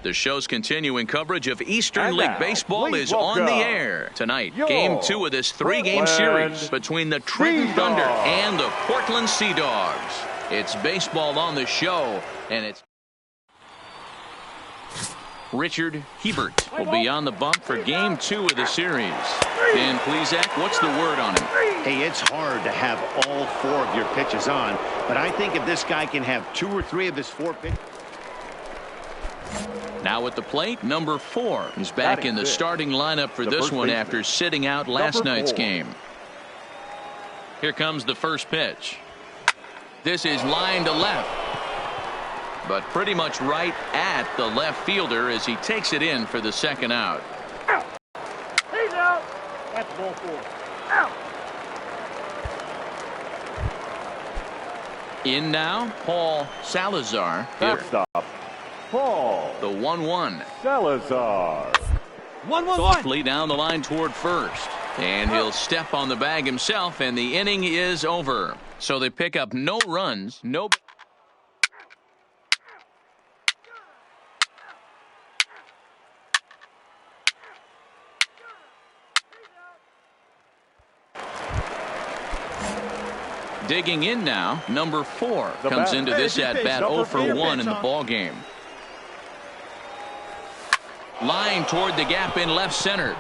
The show's continuing coverage of Eastern League Baseball is welcome on the air. Tonight, Game 2 of this 3-game series between the Trenton Thunder and the Portland Sea Dogs. It's baseball on the show, and it's Richard Hebert will be on the bump for Game 2 of the series. Dan Plesac, what's the word on him? Hey, it's hard to have all 4 of your pitches on, but I think if this guy can have 2 or 3 of his 4 pitches. Now at the plate, number 4 is back in the starting lineup for this one after sitting out last night's game. Here comes the first pitch. This is line to left, but pretty much right at the left fielder as he takes it in for the second out. He's out. That's ball 4. Out. In now, Paul Salazar. Stop. Paul. The 1-1. Salazar. 1-1-1. Softly down the line toward first. And he'll step on the bag himself, and the inning is over. So they pick up no runs, no. Digging in now, number 4 comes into this at bat 0 for 1 in the ball game. Line toward the gap in left center.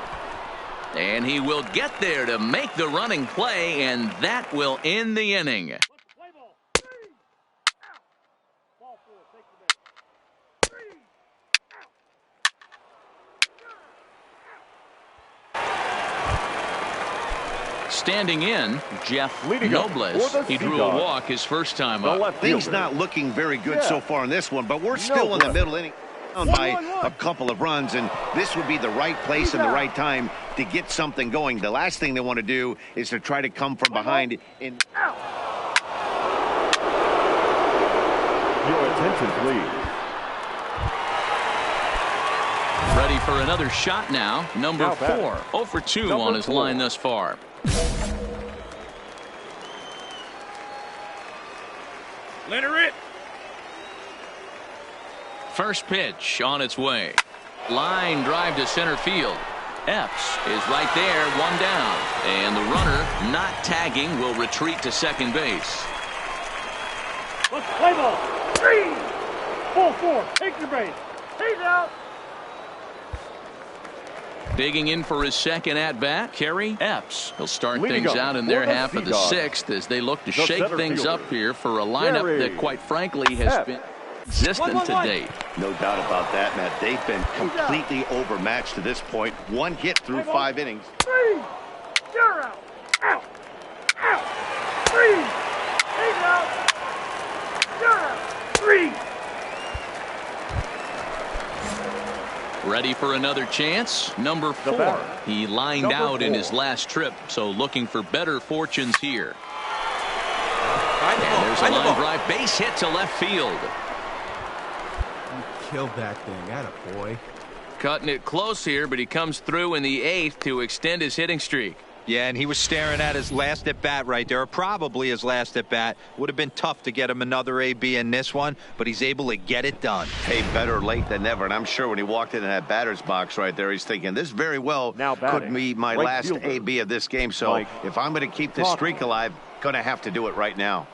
And he will get there to make the running play, and that will end the inning. Standing in, Jeff Nobles. He drew a walk his first time up. Things not looking very good so far in this one, but we're still in the middle inning. By a couple of runs, and this would be the right place and the right time to get something going. The last thing they want to do is to try to come from behind. Your attention, please. Ready for another shot now. Number 4. 0 for 2 on his line thus far. Let her hit. First pitch on its way. Line drive to center field. Epps is right there, 1 down. And the runner, not tagging, will retreat to second base. Let's play ball. 3. Ball 4. Take your base. He's out. Digging in for his second at-bat, Kerry Epps. He'll start things out in their half of the 6th as they look to shake things up here for a lineup that, quite frankly, has been existent to date. No doubt about that, Matt. They've been completely overmatched to this point. 1 hit through 5 innings. 3. You're out. Out. Out. 3. He's out. You're out. 3. Ready for another chance. Number 4. He lined out in his last trip, so looking for better fortunes here. And there's a line drive base hit to left field. Killed that thing. Attaboy. Cutting it close here, but he comes through in the 8th to extend his hitting streak. Yeah, and he was staring at his last at bat right there, or probably his last at bat. Would have been tough to get him another AB in this one, but he's able to get it done. Hey, better late than never. And I'm sure when he walked in that batter's box right there, he's thinking this very well could be my last AB of this game. So if I'm going to keep this streak alive, going to have to do it right now.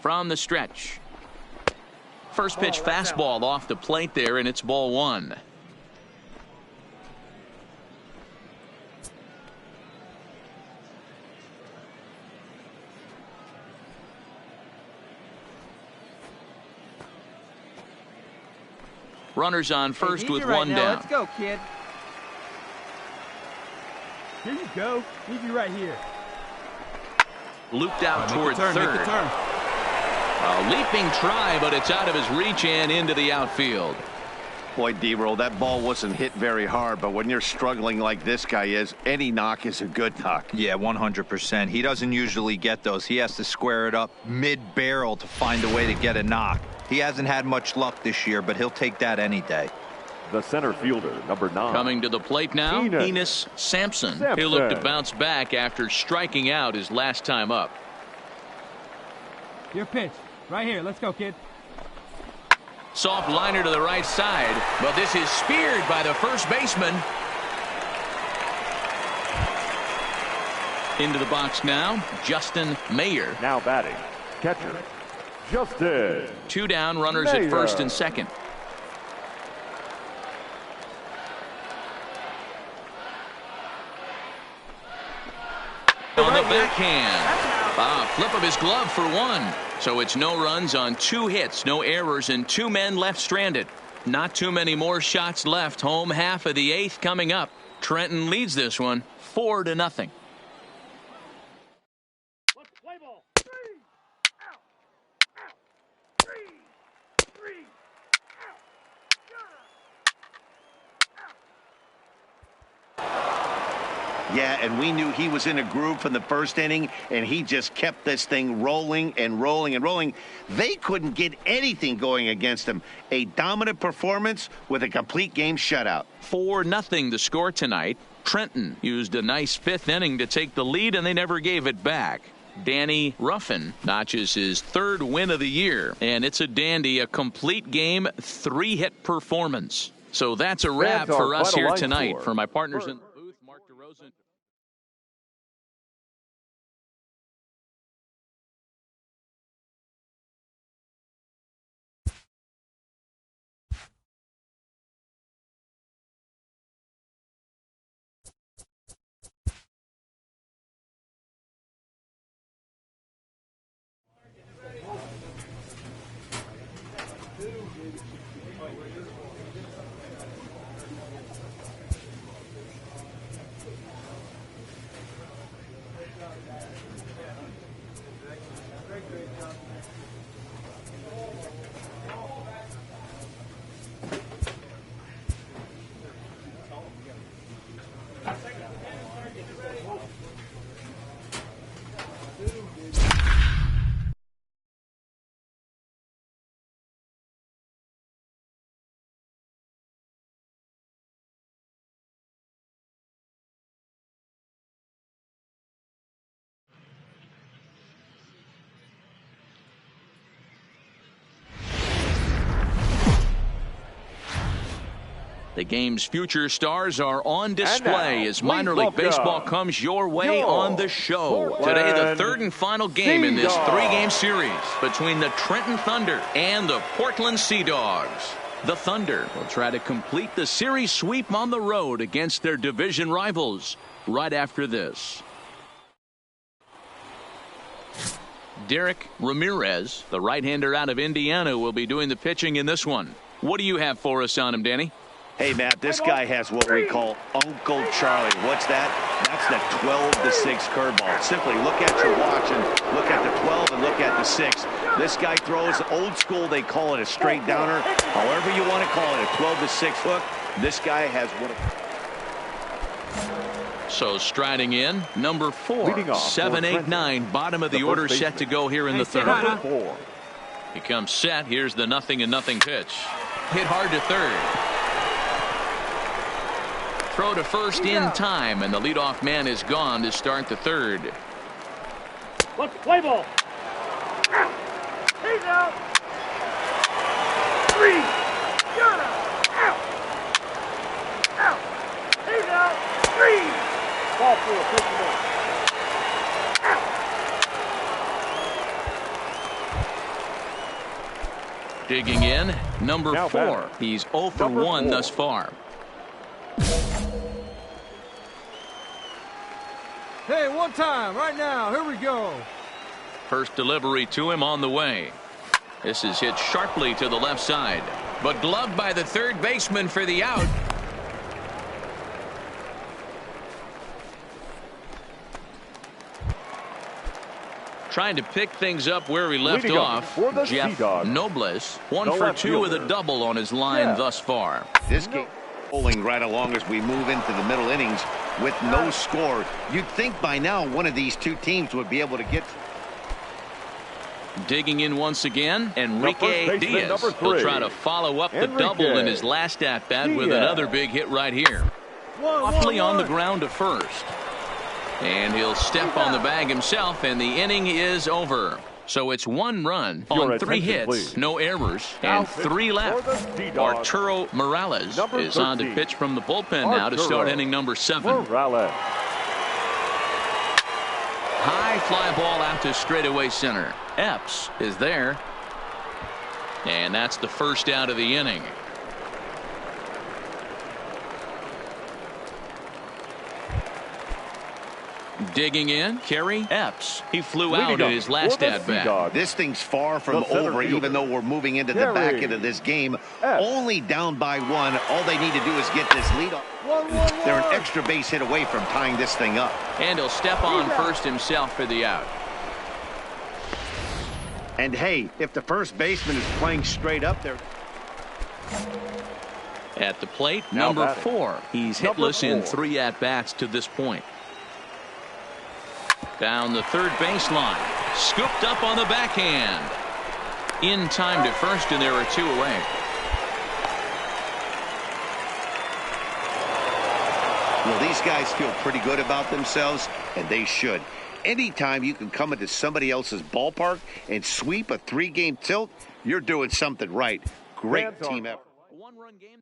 From the stretch. First pitch fastball off the plate there, and it's ball 1. Runners on first with 1 down. Let's go, kid. Here you go. Leave you right here. Looped out toward third. Make the turn. A leaping try, but it's out of his reach and into the outfield. Boy, D-Roll, that ball wasn't hit very hard, but when you're struggling like this guy is, any knock is a good knock. Yeah, 100%. He doesn't usually get those. He has to square it up mid-barrel to find a way to get a knock. He hasn't had much luck this year, but he'll take that any day. The center fielder, number 9. Coming to the plate now, Enos Sampson. He'll look to bounce back after striking out his last time up. Your pitch. Right here. Let's go, kid. Soft liner to the right side, but this is speared by the first baseman. Into the box now, Justin Mayer. Now batting, catcher, Justin. 2 down, runners Mayer. at first and second. On the backhand. Flip of his glove for 1. So it's no runs on 2 hits, no errors, and 2 men left stranded. Not too many more shots left. Home half of the 8th coming up. Trenton leads this one 4-0. Play ball. 3. Out. Out. 3. 3. Out. Yeah, and we knew he was in a groove from the first inning, and he just kept this thing rolling and rolling and rolling. They couldn't get anything going against him. A dominant performance with a complete game shutout. 4-0 the score tonight. Trenton used a nice 5th inning to take the lead, and they never gave it back. Danny Ruffin notches his 3rd win of the year, and it's a dandy, a complete game, 3-hit performance. So that's a wrap for us here tonight. For my partners in the booth, Mark DeRosa. The game's future stars are on display as minor league baseball comes your way on the show. Today, the 3rd and final game in this 3-game series between the Trenton Thunder and the Portland Sea Dogs. The Thunder will try to complete the series sweep on the road against their division rivals right after this. Derek Ramirez, the right-hander out of Indiana, will be doing the pitching in this one. What do you have for us on him, Danny? Hey, Matt, this guy has what we call Uncle Charlie. What's that? That's the 12-6 curveball. Simply look at your watch and look at the 12 and look at the 6. This guy throws old school. They call it a straight downer. However you want to call it, a 12-6 hook. This guy has what. So striding in, number 4, 7, 8, 9, bottom of the order set to go here in the 3rd. He comes set. Here's the 0-0 pitch. Hit hard to 3rd. Throw to first in time, and the leadoff man is gone to start the 3rd. Let's play ball. Out. He's out. 3. Got him. Out. Out. He's out. 3. Ball 4. 50 ball. Out. Digging in, number 4. He's 0 for 1 thus far. Hey, one time, right now. Here we go. First delivery to him on the way. This is hit sharply to the left side, but gloved by the 3rd baseman for the out. Trying to pick things up where he left off. Jeff Nobles, 1 for 2 with a double on his line thus far. This game rolling right along as we move into the middle innings with no score. You'd think by now one of these two teams would be able to get. Digging in once again, Enrique Diaz will try to follow up the double in his last at-bat with another big hit right here. Awfully on the ground to first. And he'll step on the bag himself, and the inning is over. So it's 1 run Your on 3 attention, hits, please. no errors, Now and 3 left. for the D-Dog. Arturo Morales Number is on to 13. pitch from the bullpen now to start Arturo inning number 7. Morales. High fly ball out to straightaway center. Epps is there. And that's the first out of the inning. Digging in, Kerry Epps. He flew out in his last at-bat. This thing's far from over, even though we're moving into the back end of this game. Only down by 1. All they need to do is get this lead off. They're an extra base hit away from tying this thing up. And he'll step on first himself for the out. And hey, if the first baseman is playing straight up there. At the plate, Now number batting. 4. He's hitless in 3 at-bats to this point. Down the third baseline. Scooped up on the backhand. In time to first, and there are 2 away. Well, these guys feel pretty good about themselves, and they should. Anytime you can come into somebody else's ballpark and sweep a 3-game tilt, you're doing something right. Great team effort. A 1-run game.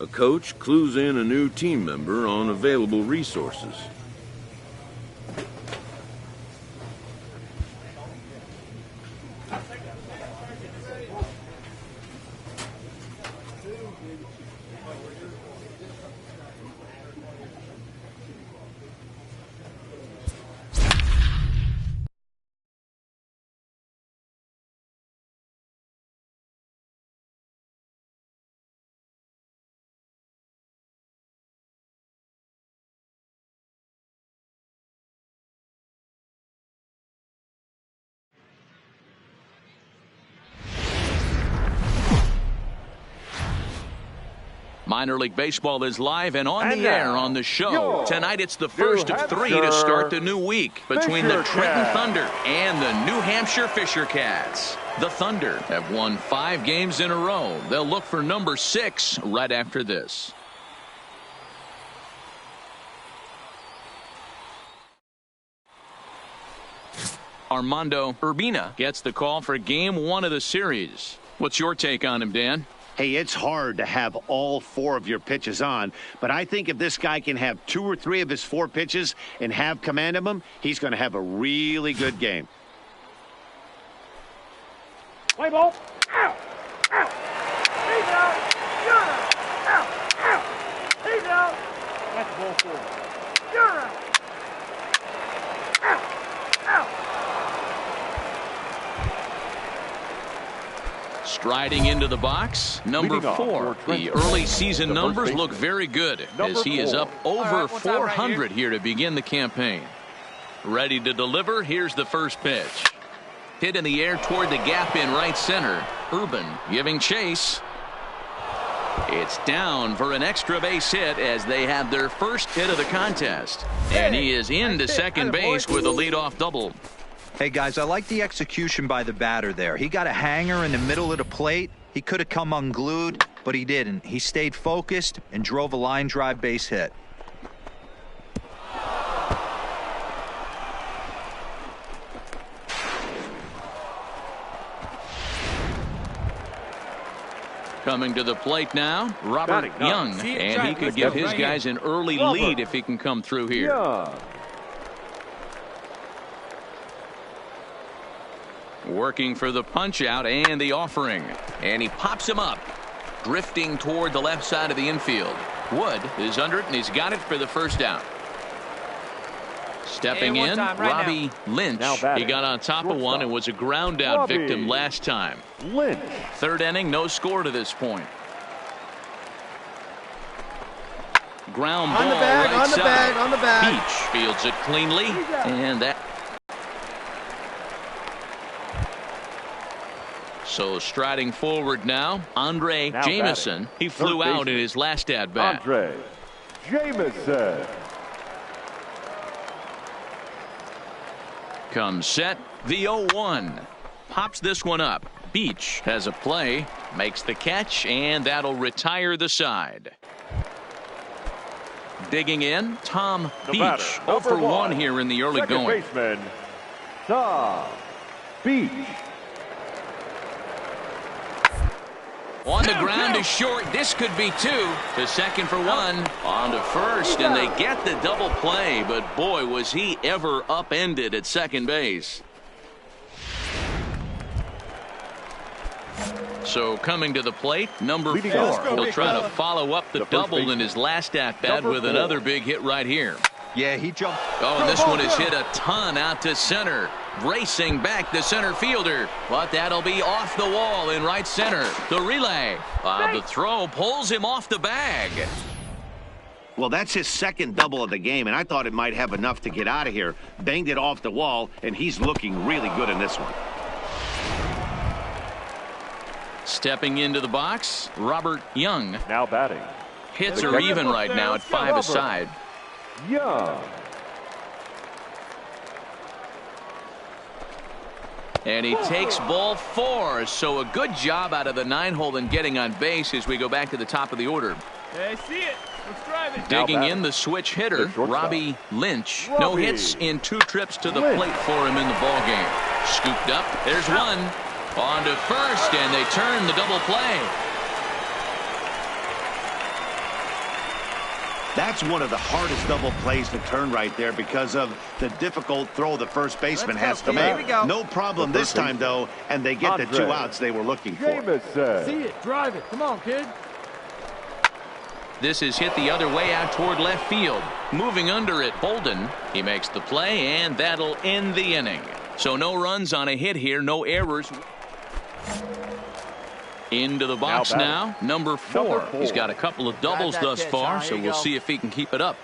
A coach clues in a new team member on available resources. Minor League Baseball is live and on the air on the show. Tonight it's the first of 3 to start the new week between the Trenton Thunder and the New Hampshire Fisher Cats. The Thunder have won 5 games in a row. They'll look for number 6 right after this. Armando Urbina gets the call for game 1 of the series. What's your take on him, Dan? Hey, it's hard to have all 4 of your pitches on, but I think if this guy can have 2 or 3 of his 4 pitches and have command of them, he's going to have a really good game. Play ball. Out. Out. He's out. You're out. Out. Out. He's out. That's ball 4. You're out. Out. Out. Striding into the box, number 4. The early season numbers look very good as he is up over 400 here to begin the campaign. Ready to deliver. Here's the first pitch. Hit in the air toward the gap in right center. Urban giving chase. It's down for an extra base hit as they have their first hit of the contest. And he is into second base with a leadoff double. Hey, guys, I like the execution by the batter there. He got a hanger in the middle of the plate. He could have come unglued, but he didn't. He stayed focused and drove a line drive base hit. Coming to the plate now, Robert Young, and he could give his guys an early lead if he can come through here. Working for the punch out and the offering, and he pops him up, drifting toward the left side of the infield. Wood is under it, and he's got it for the first out. Stepping in, Robbie Lynch. He got on top of one and was a ground out victim last time. Lynch. Third inning, no score to this point. Ground ball on the bag, right on the side. bag, on the bag. Beach fields it cleanly, and that. So striding forward now, Andre Jameson. He flew out in his last at bat. Andre Jameson. Comes set, the 0-1. Pops this one up. Beach has a play, makes the catch, and that'll retire the side. Digging in, Tom Beach. 0 for 1 here in the early going. Second baseman, Tom Beach. On the ground is short. This could be 2. To second for 1. On to first, and they get the double play. But boy, was he ever upended at second base. So coming to the plate, number 4. He'll try to follow up the double in his last at-bat with another big hit right here. Yeah, he jumped. Oh, and this one is hit a ton out to center. Racing back the center fielder, but that'll be off the wall in right center. The relay. The throw pulls him off the bag. Well, that's his second double of the game, and I thought it might have enough to get out of here. Banged it off the wall, and he's looking really good in this one. Stepping into the box, Robert Young. Now batting. Hits are even right now at 5 aside. Young. And he takes ball 4. So a good job out of the 9-hole in getting on base as we go back to the top of the order. Hey, see it. Let's drive it. Digging in the switch hitter, Robbie Lynch. No hits in 2 trips to the plate for him in the ball game. Scooped up. There's one. On to first, and they turn the double play. That's one of the hardest double plays to turn right there because of the difficult throw the first baseman has to make. No problem this time, though, and they get the 2 outs they were looking for. Jameson. See it, drive it. Come on, kid. This is hit the other way out toward left field. Moving under it, Holden. He makes the play, and that'll end the inning. So no runs on a hit here, no errors. Into the box now, number 4. He's got a couple of doubles thus far, so we'll see if he can keep it up.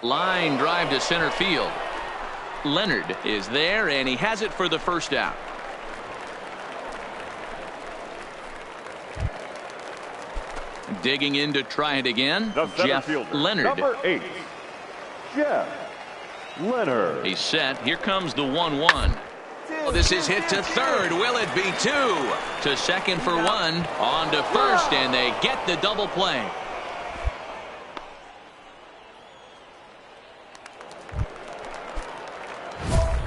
Line drive to center field. Leonard is there, and he has it for the first out. Digging in to try it again, The center Jeff fielder, Leonard. number 8, Jeff Leonard. He's set. Here comes the 1-1. Oh, this is hit to third. Will it be 2? To second for 1. On to first, and they get the double play.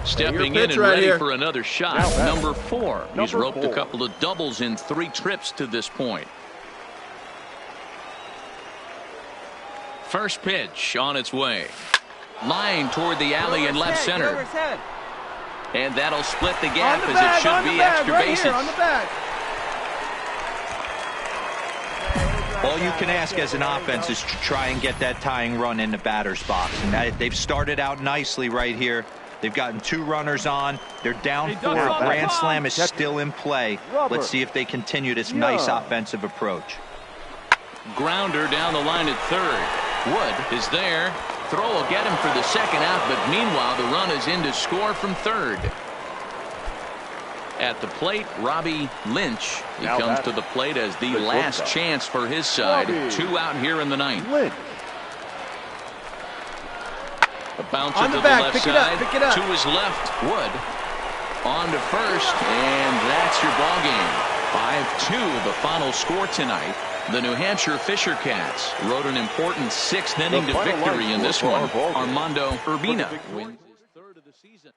Stepping in and ready for another shot. Number 4. He's roped a couple of doubles in 3 trips to this point. First pitch on its way. Line toward the alley in left center. And that'll split the gap as it should be extra bases. On the back. All you can ask as an offense is to try and get that tying run in the batter's box. And they've started out nicely right here. They've gotten 2 runners on. They're down 4. A grand slam is still in play. Let's see if they continue this nice offensive approach. Grounder down the line at third. Wood is there. Throw will get him for the second out, but meanwhile the run is in to score from third. At the plate, Robbie Lynch. He comes to the plate as the last chance for his side. 2 out here in the 9th. A bouncer to the left side. To his left, Wood. On to first, and that's your ball game. 5-2 the final score tonight. The New Hampshire Fisher Cats rode an important 6th inning to victory in this one. Armando Urbina wins his 3rd of the season.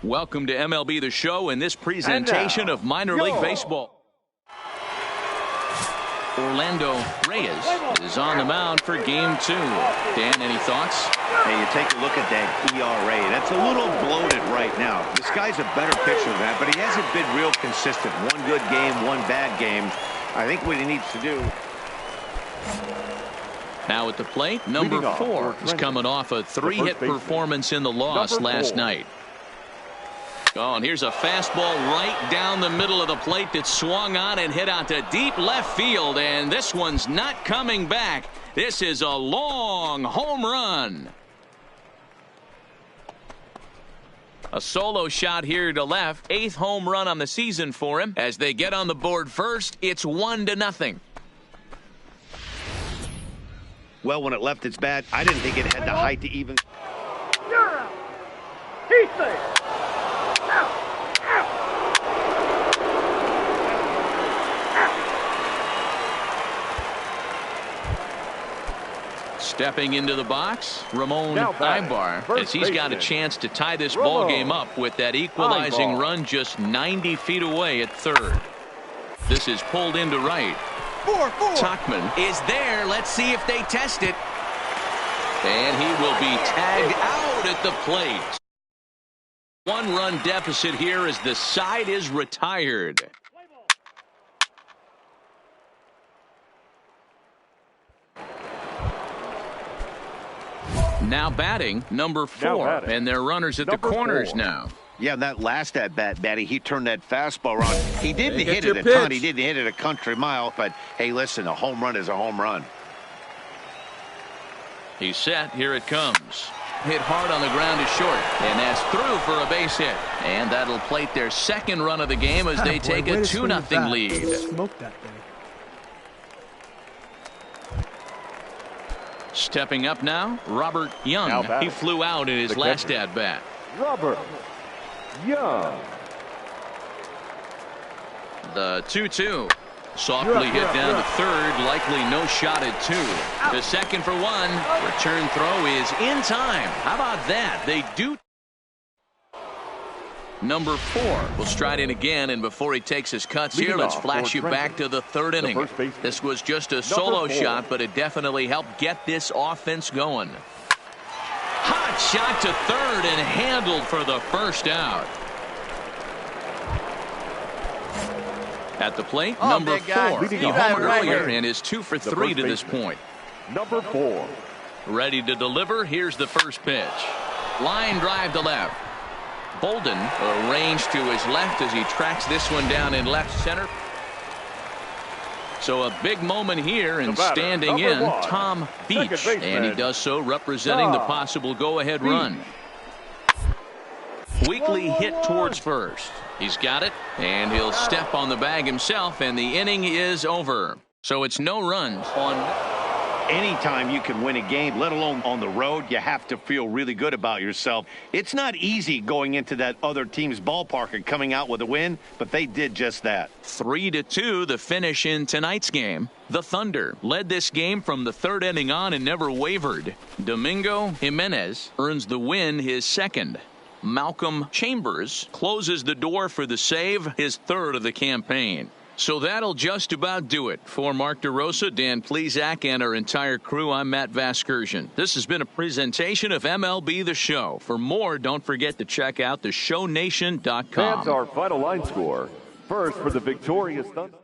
Welcome to MLB The Show in this presentation of minor league baseball. Orlando Reyes is on the mound for game 2. Dan, any thoughts? Hey, you take a look at that ERA. That's a little bloated right now. This guy's a better pitcher than that, but he hasn't been real consistent. One good game, one bad game. I think what he needs to do. Now at the plate, number 4 is coming off a 3-hit performance in the loss last night. Oh, and here's a fastball right down the middle of the plate that swung on and hit out to deep left field, and this one's not coming back. This is a long home run. A solo shot here to left. 8th home run on the season for him. As they get on the board first, it's 1-0. Well, when it left its bat, I didn't think it had the height to even. You're out. He's safe. Stepping into the box, Ramon Ibar, as he's got a chance to tie this ball game up with that equalizing run just 90 feet away at third. This is pulled into right. 4-4. Tuchman is there. Let's see if they test it. And he will be tagged out at the plate. 1-run deficit here as the side is retired. Now batting, number 4, and their runners at the corners now. Yeah, that last at bat, Batty, he turned that fastball around. He didn't hit it a ton. He didn't hit it a country mile, but hey, listen, a home run is a home run. He's set. Here it comes. Hit hard on the ground is short, and that's through for a base hit. And that'll plate their 2nd run of the game as they take a 2-0 lead. Smoke that thing. Stepping up now, Robert Young. He flew out in his last at-bat. Robert Young. The 2-2. Softly hit down to third, likely no shot at two. The second for one. Return throw is in time. How about that? They do. Number 4 will stride in again, and before he takes his cuts here, let's flash you back to the third inning. This was just a solo shot, but it definitely helped get this offense going. Hot shot to third and handled for the first out. At the plate, number 4. He homered earlier and is 2 for 3 to this point. Number 4. Ready to deliver. Here's the first pitch. Line drive to left. Bolden arranged to his left as he tracks this one down in left center. So a big moment here, and standing in, Tom Beach, and he does so representing the possible go-ahead run. Weekly hit towards first. He's got it, and he'll step on the bag himself, and the inning is over. So it's no runs on. Anytime you can win a game, let alone on the road, you have to feel really good about yourself. It's not easy going into that other team's ballpark and coming out with a win, but they did just that. 3-2 the finish in tonight's game. The Thunder led this game from the third inning on and never wavered. Domingo Jimenez earns the win, his second. Malcolm Chambers closes the door for the save, his third of the campaign. So that'll just about do it. For Mark DeRosa, Dan Plesac, and our entire crew, I'm Matt Vasgersian. This has been a presentation of MLB The Show. For more, don't forget to check out theshownation.com. Fans, our final line score. First for the victorious Thunder.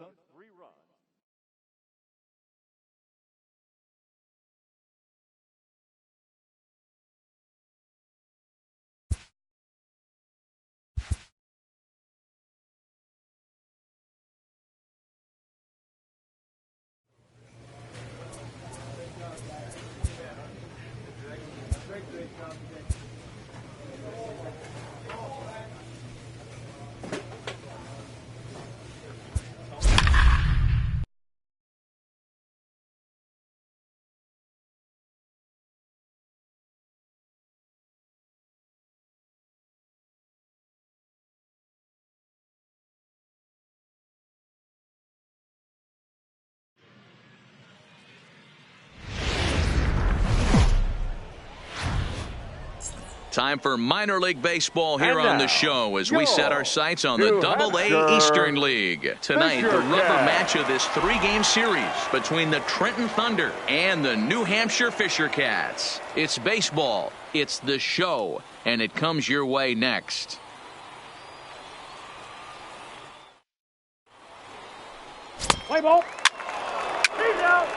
Time for minor league baseball here on the show as we set our sights on the Double-A Eastern League. Tonight, the rubber match of this 3-game series between the Trenton Thunder and the New Hampshire Fisher Cats. It's baseball, it's the show, and it comes your way next. Play ball. He's out.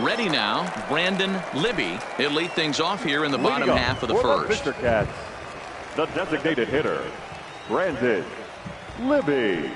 Ready now, Brandon Libby. He'll lead things off here in the bottom half of the first. Fisher Cats, the designated hitter, Brandon Libby.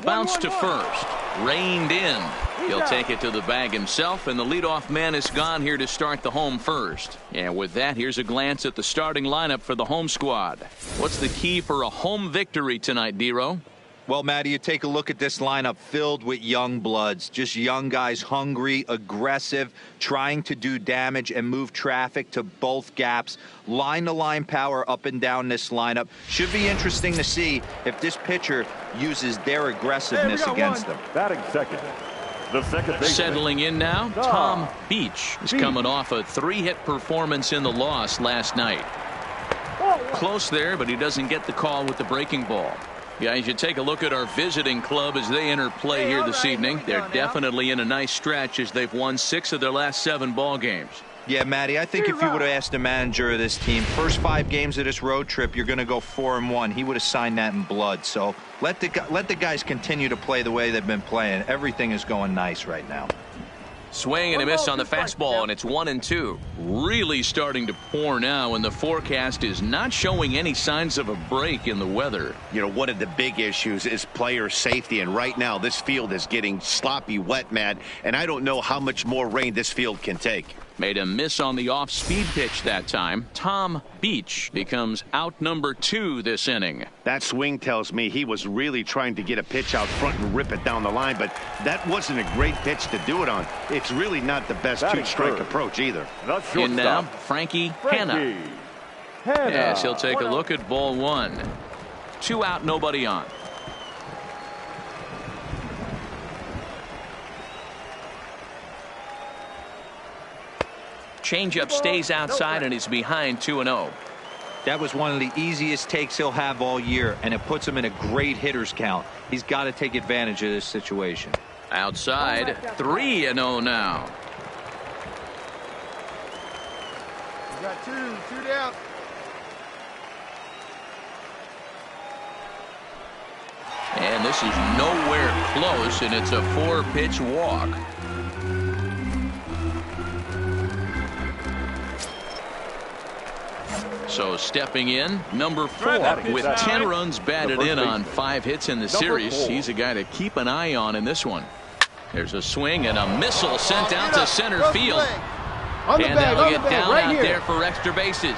Bounce to first. Reined in. He'll take it to the bag himself, and the leadoff man is gone here to start the home first. And with that, here's a glance at the starting lineup for the home squad. What's the key for a home victory tonight, D-Row? Well, Matty, you take a look at this lineup filled with young bloods, just young guys, hungry, aggressive, trying to do damage and move traffic to both gaps. Line-to-line power up and down this lineup. Should be interesting to see if this pitcher uses their aggressiveness against them. Batting second. The second baseman. Settling in now, Tom Beach is coming off a 3-hit performance in the loss last night. Close there, but he doesn't get the call with the breaking ball. Guys, you take a look at our visiting club as they enter play here this evening. They're definitely in a nice stretch as they've won 6 of their last 7 ball games. Yeah, Matty, I think if you would have asked the manager of this team, first 5 games of this road trip, you're going to go 4-1. He would have signed that in blood. So let the guys continue to play the way they've been playing. Everything is going nice right now. Swing and a miss on the fastball, and it's 1-2. Really starting to pour now, and the forecast is not showing any signs of a break in the weather. You know, one of the big issues is player safety, and right now this field is getting sloppy wet, Matt, and I don't know how much more rain this field can take. Made a miss on the off-speed pitch that time. Tom Beach becomes out number 2 this inning. That swing tells me he was really trying to get a pitch out front and rip it down the line, but that wasn't a great pitch to do it on. It's really not the best 2-strike approach either. In now, Frankie Hanna. Yes, he'll take a look at ball 1. 2 out, nobody on. Changeup stays outside, and he's behind 2-0. That was one of the easiest takes he'll have all year, and it puts him in a great hitter's count. He's got to take advantage of this situation. Outside, 3-0 now. You got 2 down. And this is nowhere close, and it's a 4-pitch walk. So stepping in, number 4 with 10 runs batted in on 5 hits in the series. He's a guy to keep an eye on in this one. There's a swing and a missile sent out to center field. And that'll get down out there for extra bases.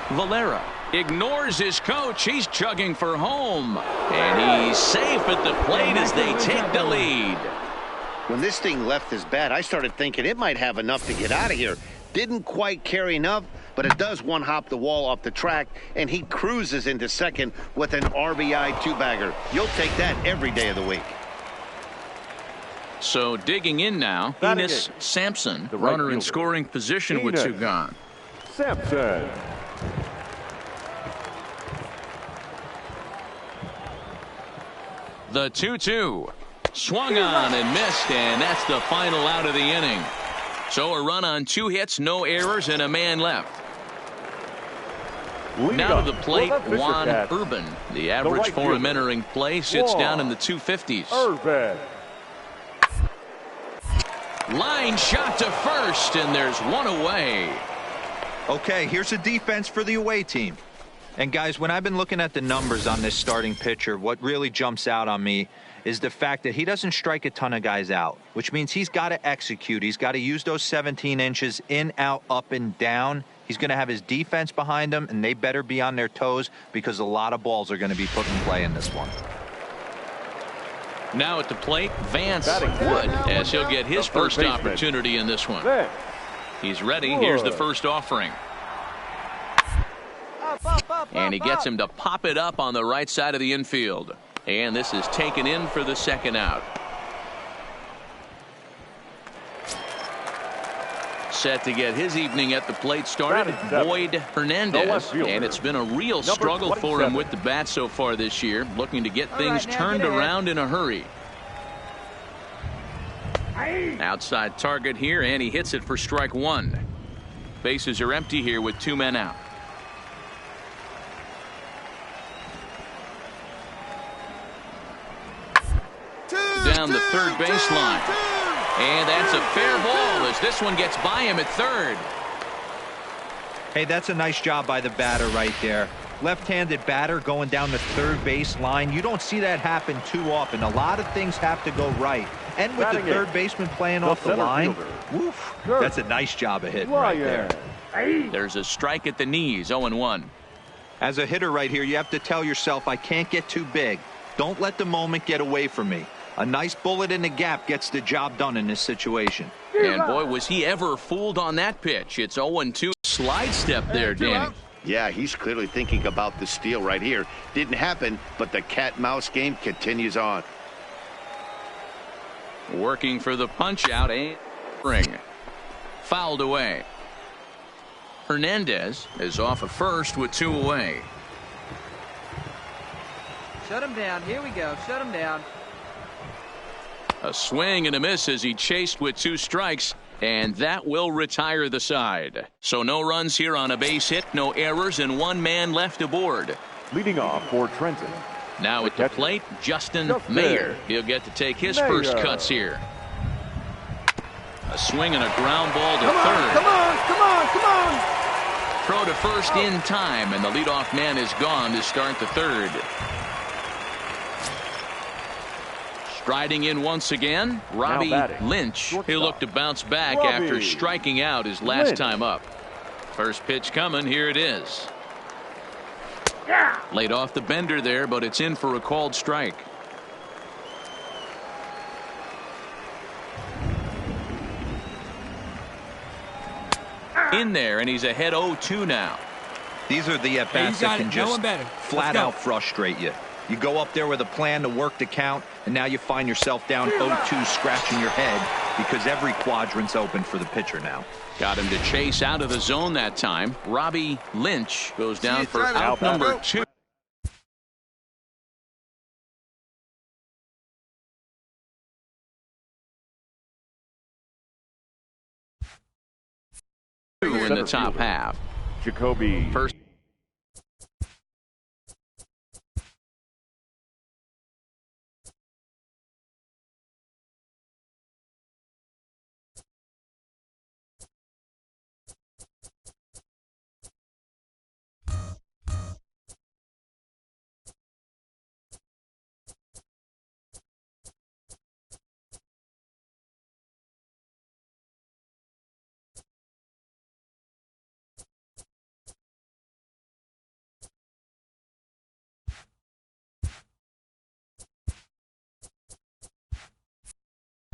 Valera ignores his coach. He's chugging for home. And he's safe at the plate as they take the lead. When this thing left his bat, I started thinking it might have enough to get out of here. Didn't quite carry enough, but it does one-hop the wall off the track, and he cruises into second with an RBI 2-bagger. You'll take that every day of the week. So digging in now, Enos Sampson, the runner in scoring position with 2 gone. Sampson. The 2-2. Swung on and missed, and that's the final out of the inning. So a run on 2 hits, no errors, and a man left. Now to the plate, Juan Urban. The average for him entering play sits down in the 250s. Urban. Line shot to first, and there's 1 away. Okay, here's a defense for the away team. And guys, when I've been looking at the numbers on this starting pitcher, what really jumps out on me is the fact that he doesn't strike a ton of guys out, which means he's got to execute. He's got to use those 17 inches in, out, up, and down. He's going to have his defense behind him, and they better be on their toes because a lot of balls are going to be put in play in this one. Now at the plate, Vance Wood, as he'll get his first opportunity in this one. He's ready. Here's the first offering. And he gets him to pop it up on the right side of the infield. And this is taken in for the second out. Set to get his evening at the plate started, Boyd Hernandez. And it's been a real struggle for him with the bat so far this year, looking to get things turned around in a hurry. Outside target here, and he hits it for strike 1. Bases are empty here with 2 men out. Down the third baseline. And that's a fair ball as this one gets by him at third. Hey, that's a nice job by the batter right there. Left-handed batter going down the third base line. You don't see that happen too often. A lot of things have to go right. And with the third baseman playing off the line, woof, that's a nice job of hitting right there. There's a strike at the knees, 0-1. As a hitter right here, you have to tell yourself, I can't get too big. Don't let the moment get away from me. A nice bullet in the gap gets the job done in this situation. And boy, was he ever fooled on that pitch. It's 0-2. Slide step there, Danny. Yeah, he's clearly thinking about the steal right here. Didn't happen, but the cat-mouse game continues on. Working for the punch-out, and ring. Fouled away. Hernandez is off of first with 2 away. Shut him down. Here we go. Shut him down. A swing and a miss as he chased with 2 strikes, and that will retire the side. So no runs here on a base hit, no errors, and 1 man left aboard. Leading off for Trenton. Now at the plate, Justin Mayer. He'll get to take his first cuts here. A swing and a ground ball to third. Come on, come on, come on. Throw to first in time, and the leadoff man is gone to start the third. Striding in once again, Robbie Lynch. He'll look to bounce back after striking out his last time up. First pitch coming. Here it is. Laid off the bender there, but it's in for a called strike. In there, and he's ahead 0-2 now. These are the at-bats that can just flat out frustrate you. You go up there with a plan to work the count, and now you find yourself down 0-2 scratching your head because every quadrant's open for the pitcher now. Got him to chase out of the zone that time. Robbie Lynch goes down for out number 2. In the top half. Jacoby. First.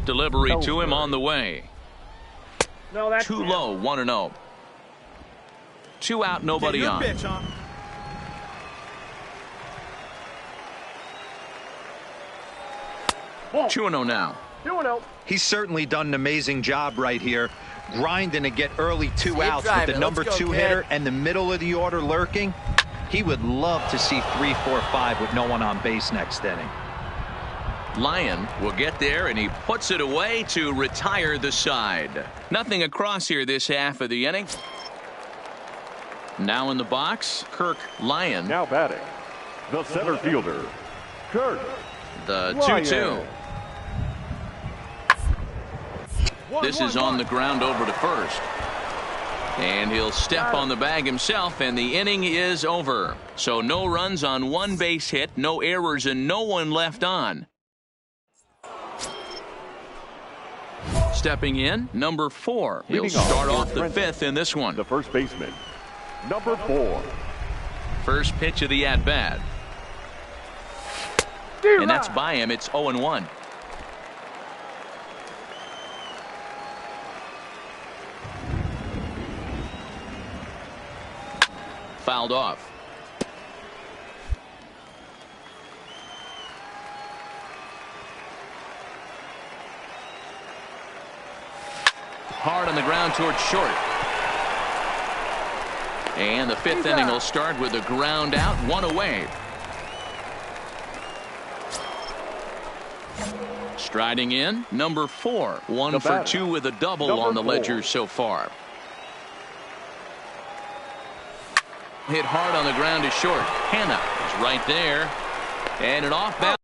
Delivery to him on the way. No, that's too low. 1-0. 2 out, nobody on. Pitch, huh? 2-0 now. 2-0. He's certainly done an amazing job right here, grinding to get early 2 outs with the number 2 hitter and the middle of the order lurking. He would love to see 3, 4, 5 with no one on base next inning. Lyon will get there, and he puts it away to retire the side. Nothing across here this half of the inning. Now in the box, Kirk Lyon. Now batting, the center fielder, Kirk. The 2-2. This is on the ground over to first. And he'll step on the bag himself, and the inning is over. So no runs on 1 base hit, no errors, and no one left on. Stepping in, number 4. He'll start off the 5th in this one. The first baseman, number 4. First pitch of the at-bat. And that's by him. It's 0-1. Fouled off. Hard on the ground towards short. And the 5th inning will start with a ground out, 1 away. Striding in, number 4. 1 for 2 with a double on the ledger so far. Hit hard on the ground to short. Hanna is right there. And an off balance.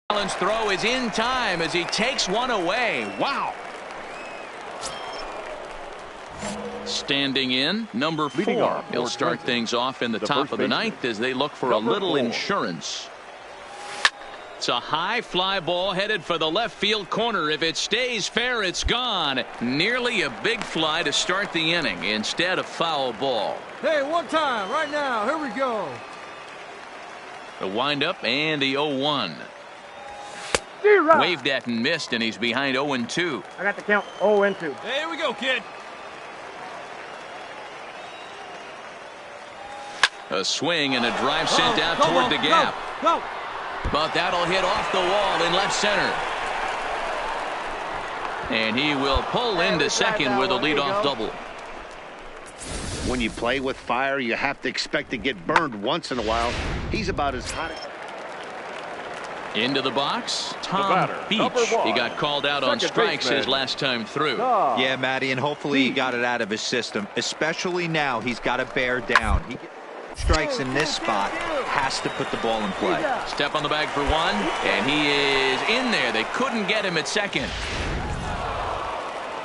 Allen's throw is in time as he takes one away. Wow. Standing in, number 4. He'll start things off in the top of the 9th as they look for a little insurance. It's a high fly ball headed for the left field corner. If it stays fair, it's gone. Nearly a big fly to start the inning instead of foul ball. Hey, one time, right now. Here we go. The windup and the 0-1. Waved at and missed, and he's behind 0-2. I got the count 0-2. Hey, here we go, kid. A swing and a drive sent out toward the gap. Go. But that'll hit off the wall in left center. And he will pull into second with a leadoff double. When you play with fire, you have to expect to get burned once in a while. He's about as hot as... Into the box, Tom Beach. He got called out on strikes his last time through. Yeah, Matty, and hopefully he got it out of his system. Especially now, he's got to bear down. strikes in this spot, has to put the ball in play. Step on the bag for one, and he is in there. They couldn't get him at second.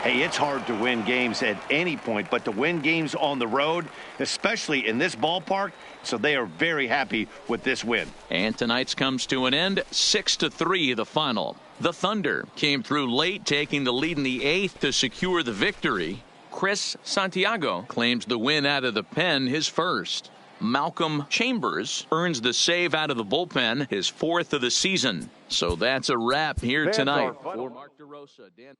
Hey, it's hard to win games at any point, but to win games on the road, especially in this ballpark, so they are very happy with this win. And tonight's comes to an end, 6-3 the final. The Thunder came through late, taking the lead in the 8th to secure the victory. Chris Santiago claims the win out of the pen, his first. Malcolm Chambers earns the save out of the bullpen, his 4th of the season. So that's a wrap here tonight. For Mark DeRosa, Dan.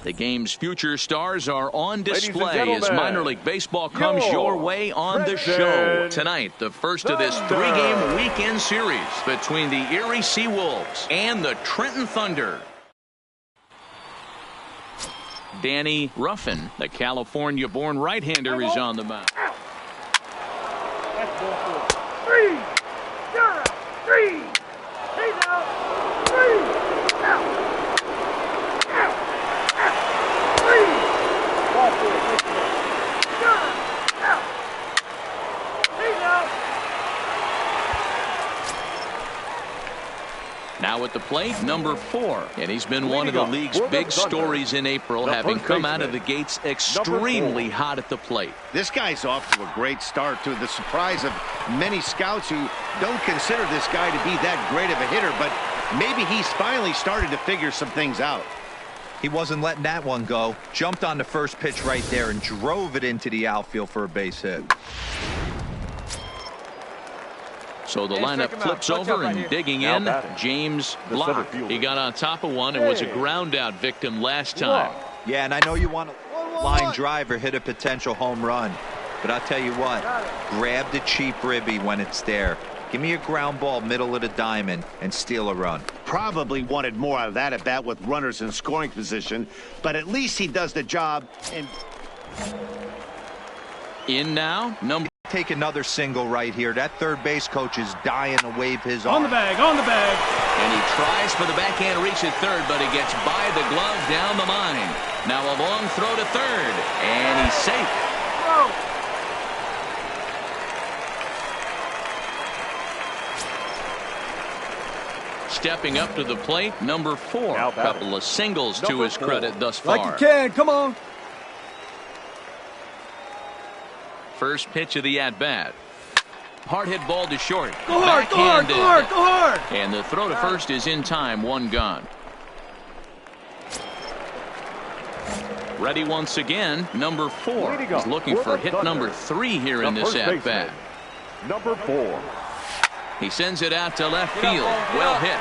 The game's future stars are on display as gentlemen, minor league baseball comes your way on the show. Tonight, the first of this three-game weekend series between the Erie Seawolves and the Trenton Thunder. Danny Ruffin, the California-born right-hander, is on the mound. That's ball 4. 3. You're out. 3. He's out. 3. Out. Now at the plate, number 4. And he's been one of the league's big stories in April, having come out of the gates extremely hot at the plate. This guy's off to a great start, to the surprise of many scouts who don't consider this guy to be that great of a hitter, but maybe he's finally started to figure some things out. He wasn't letting that one go. Jumped on the first pitch right there and drove it into the outfield for a base hit. So the lineup flips over and digging in, James Block. He got on top of one and was a ground out victim last time. Yeah, and I know you want a line drive or hit a potential home run, but I'll tell you what, grab the cheap ribby when it's there. Give me a ground ball middle of the diamond and steal a run. Probably wanted more out of that at bat with runners in scoring position, but at least he does the job. And in now, number. Take another single right here. That third base coach is dying to wave his arm. On the bag, on the bag. And he tries for the backhand reach at third, but he gets by the glove down the line. Now a long throw to third, and he's safe. Whoa. Stepping up to the plate, number 4. A couple of singles to his credit thus far. Like you can, come on. First pitch of the at-bat. Hard hit ball to short. Go hard, go hard, go hard, go hard. And the throw to first is in time, one gone. Ready once again, number 4. He's looking for hit number 3 here in this at-bat. Number 4. He sends it out to left field. Well hit.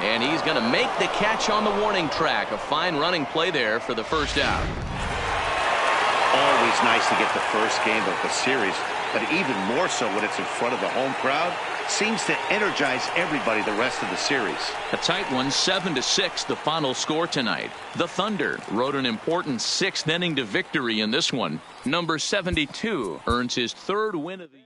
And he's going to make the catch on the warning track. A fine running play there for the first out. Always nice to get the first game of the series, but even more so when it's in front of the home crowd. Seems to energize everybody the rest of the series. A tight one, 7-6, the final score tonight. The Thunder rode an important 6th inning to victory in this one. Number 72 earns his 3rd win of the year.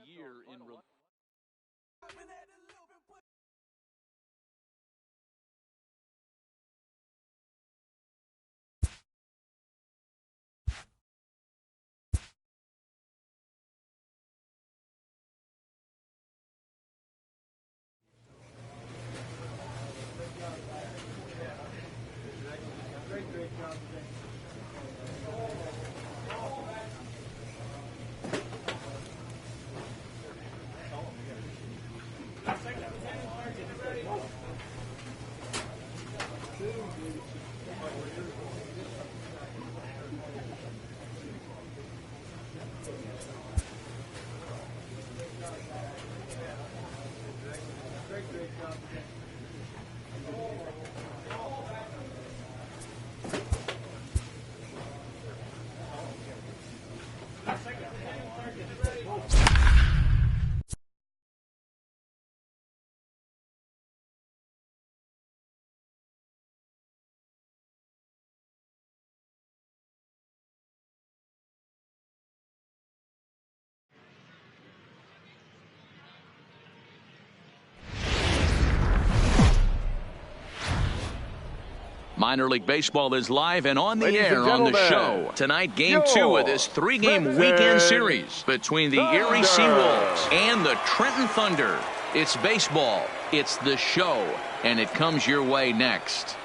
Minor League Baseball is live and on the air on the show. Tonight, Game 2 of this 3-game weekend series between the Erie Seawolves and the Trenton Thunder. It's baseball, it's the show, and it comes your way next.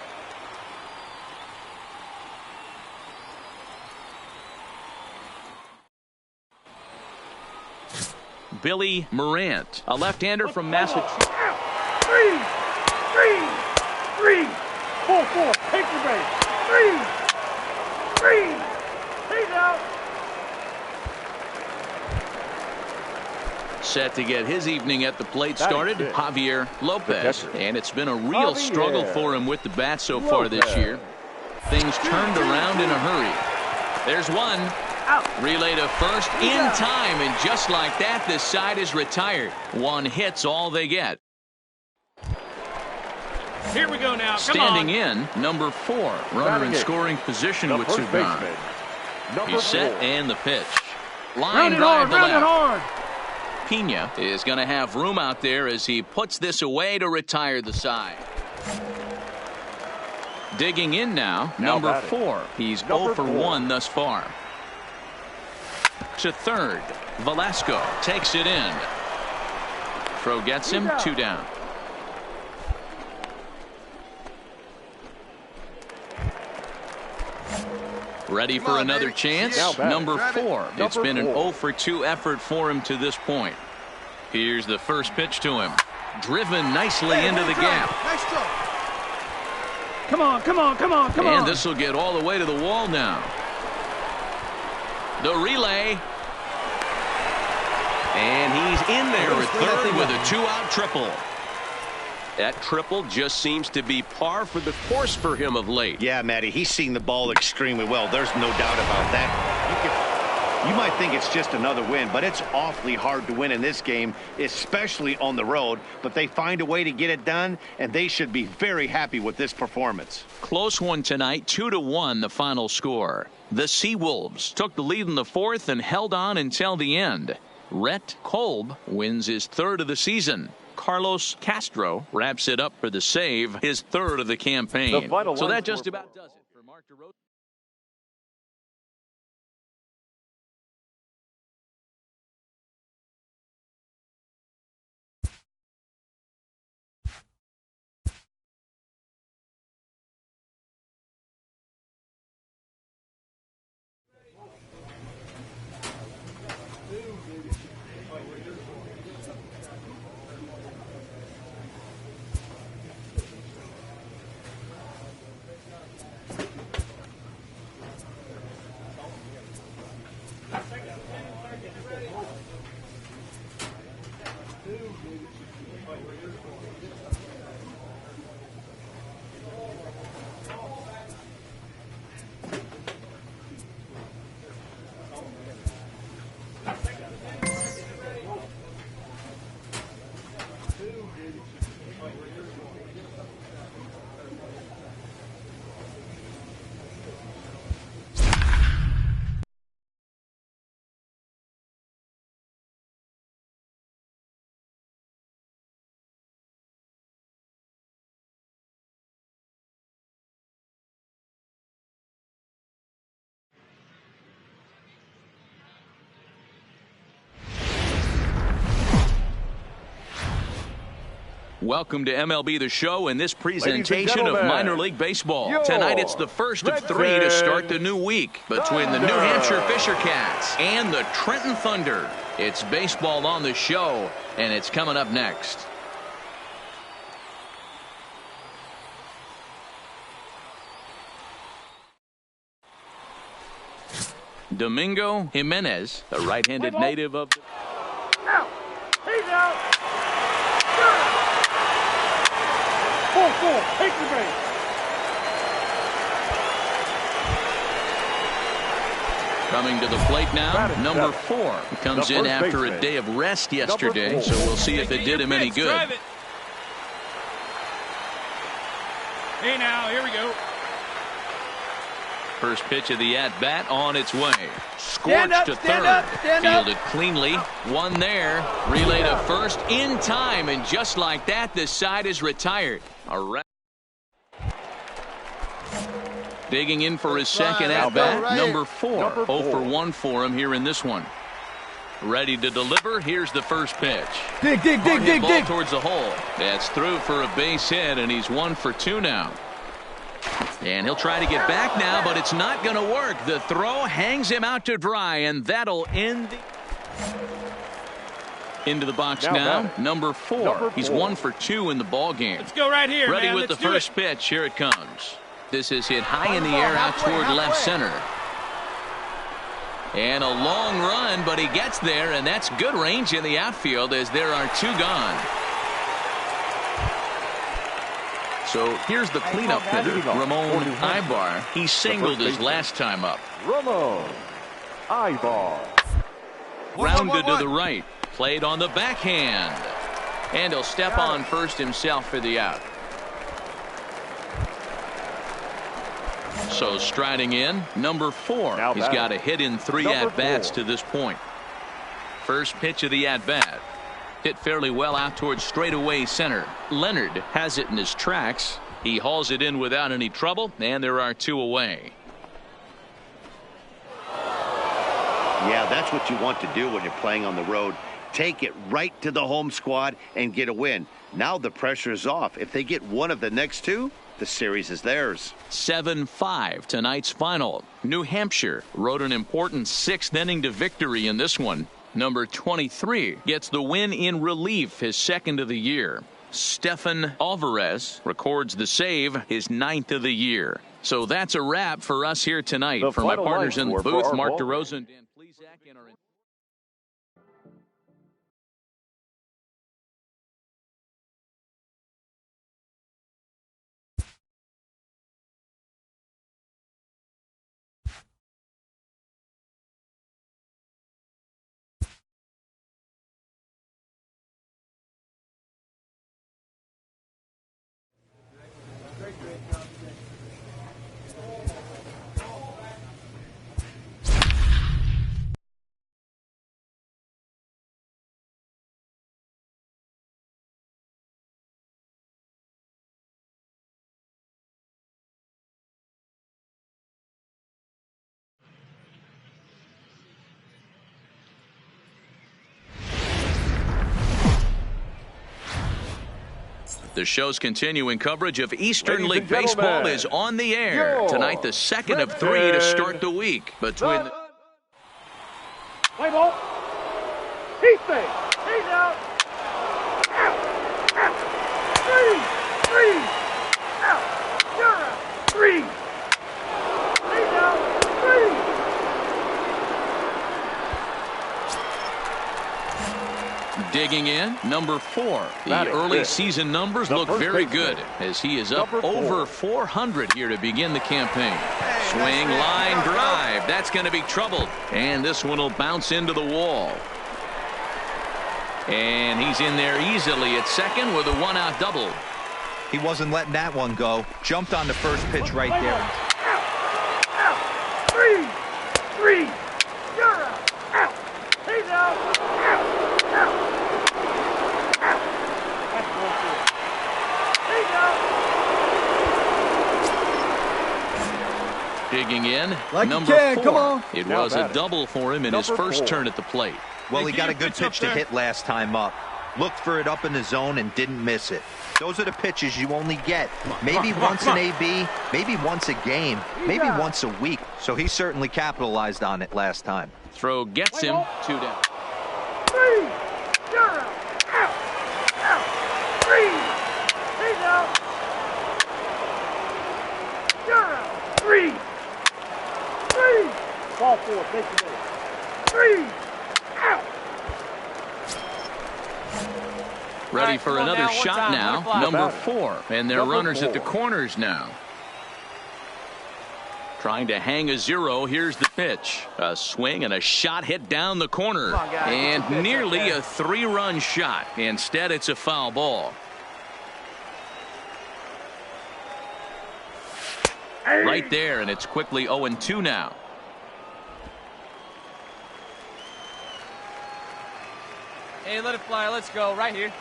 Billy Morant, a left-hander from Massachusetts. 3. 4. Paper base. 3. He's out. Set to get his evening at the plate started, Javier Lopez. And it's been a real struggle for him with the bat so far this year. Things turned around in a hurry. There's one. Relay to first in time, and just like that, this side is retired. One hit's all they get. Here we go now. Standing in, number 4, runner in scoring position with 2 gone. He's set and the pitch. Line drive to left. Pena is going to have room out there as he puts this away to retire the side. Digging in now, number 4. He's 0 for 1 thus far. To third, Velasco takes it in. Throw gets him, 2 down. Ready for another chance? Number 4. It's been an 0 for 2 effort for him to this point. Here's the first pitch to him. Driven nicely into the gap. Nice throw. Come on, come on, come on, come on. And this will get all the way to the wall now. The relay. And he's in there at third with a 2-out triple. That triple just seems to be par for the course for him of late. Yeah, Matty, he's seen the ball extremely well. There's no doubt about that. You might think it's just another win, but it's awfully hard to win in this game, especially on the road. But they find a way to get it done, and they should be very happy with this performance. Close one tonight, 2-1 the final score. The Seawolves took the lead in the 4th and held on until the end. Rhett Kolb wins his 3rd of the season. Carlos Castro wraps it up for the save, his 3rd of the campaign. So that just about does it for Mark DeRosa. Welcome to MLB The Show and this presentation of minor league baseball. Tonight it's the first of 3 to start the new week between the New Hampshire Fisher Cats and the Trenton Thunder. It's baseball on the show, and it's coming up next. Domingo Jimenez, the right-handed native of... Out. He's out. Full. Take the base. Coming to the plate now, number 4. Comes in after a day of rest yesterday, so we'll see if it did him any good. Hey now, here we go. First pitch of the at-bat on its way. Scorched to third. Fielded cleanly. One there. Relay to first in time. And just like that, this side is retired. Digging in for his second at-bat. Number 4. 0 for 1 for him here in this one. Ready to deliver. Here's the first pitch. Dig. Ball towards the hole. That's through for a base hit, and he's 1 for 2 now. And he'll try to get back now, but it's not going to work. The throw hangs him out to dry, and that'll end into the box now. Number 4. He's 1 for 2 in the ball game. Let's go right here, Ready man. with the first pitch. Here it comes. This is hit high in the air out toward left center. And a long run, but he gets there, and that's good range in the outfield as there are 2 gone. So here's the cleanup hitter, Ramon Ibar. He singled his last time up. Ramon Ibar. Rounded to the right. Played on the backhand. And he'll step on first himself for the out. So striding in, number 4. He's got a hit in 3 at-bats to this point. First pitch of the at-bat. Hit fairly well out towards straightaway center. Leonard has it in his tracks. He hauls it in without any trouble, and there are 2 away. Yeah, that's what you want to do when you're playing on the road. Take it right to the home squad and get a win. Now the pressure is off. If they get one of the next 2, the series is theirs. 7-5 tonight's final. New Hampshire rode an important 6th inning to victory in this one. Number 23 gets the win in relief, his 2nd of the year. Stefan Alvarez records the save, his 9th of the year. So that's a wrap for us here tonight. For my partners in the booth, Mark DeRosa and Dan Plesac, and our The show's continuing coverage of Eastern League Baseball is on the air. Tonight, the 2nd of 3 to start the week. Between the Play ball. He's safe. He's out. Out. Out. 3. Out. You're out. 3. He's out. 3. Digging in, number 4. The early season numbers look very good as he is up over 400 here to begin the campaign. Swing, line drive. That's going to be trouble. And this one will bounce into the wall. And he's in there easily at second with a 1-out double. He wasn't letting that one go. Jumped on the first pitch right there. Out. 3. You're out. Out. He's out. Out. Out. Digging in, like number 4. Come on. It was a double for him in his first turn at the plate. Well, he got a good pitch to hit last time up. Looked for it up in the zone and didn't miss it. Those are the pitches you only get. Maybe once an AB, maybe once a game, maybe once a week. So he certainly capitalized on it last time. Throw gets him 2 down. 3. You're out. Out. Out. 3. He's out. You're out. 3. Ball 4. Take the middle. 3. Out. Ready for another shot now. Number 4. And they're runners at the corners now. Trying to hang a 0. Here's the pitch. A swing and a shot hit down the corner. And nearly a 3-run shot. Instead, it's a foul ball. Right there, and it's quickly 0-2 now. Hey, let it fly. Let's go. Right here.